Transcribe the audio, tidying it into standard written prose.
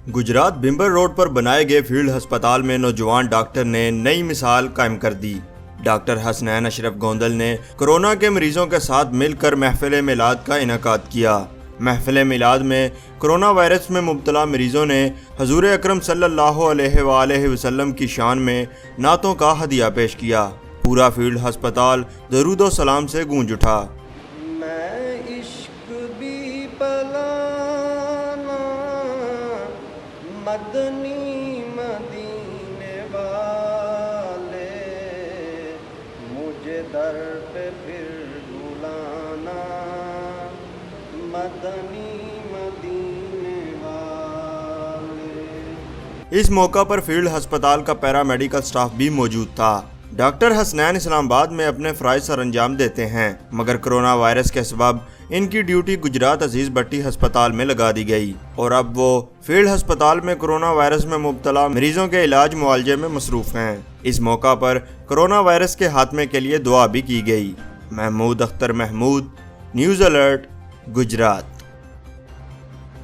گجرات بمبر road پر بنائے گئے field ہسپتال میں نوجوان ڈاکٹر نے نئی مثال قائم کر دی۔ ڈاکٹر حسنین اشرف گوندل نے کورونا کے مریضوں کے ساتھ مل کر محفل میلاد کا انعقاد کیا۔ محفل میلاد میں کورونا وائرس میں مبتلا مریضوں نے حضور اکرم صلی اللہ علیہ وآلہ وسلم کی شان میں نعتوں کا ہدیہ پیش کیا۔ پورا فیلڈ ہسپتال درود و سلام سے گونج اٹھا۔ مدنی مدینے والے مجھے در پہ پھر بلانا، مدنی مدینے والے۔ اس موقع پر فیلڈ ہسپتال کا پیرا میڈیکل سٹاف بھی موجود تھا۔ ڈاکٹر حسنین اسلام آباد میں اپنے فرائض سر انجام دیتے ہیں، مگر کورونا وائرس کے سبب ان کی ڈیوٹی گجرات عزیز بٹی ہسپتال میں لگا دی گئی اور اب وہ فیلڈ ہسپتال میں کورونا وائرس میں مبتلا مریضوں کے علاج معالجے میں مصروف ہیں۔ اس موقع پر کورونا وائرس کے خاتمے کے لیے دعا بھی کی گئی۔ Mahmood Akhtar Mahmood, news alert, Gujarat.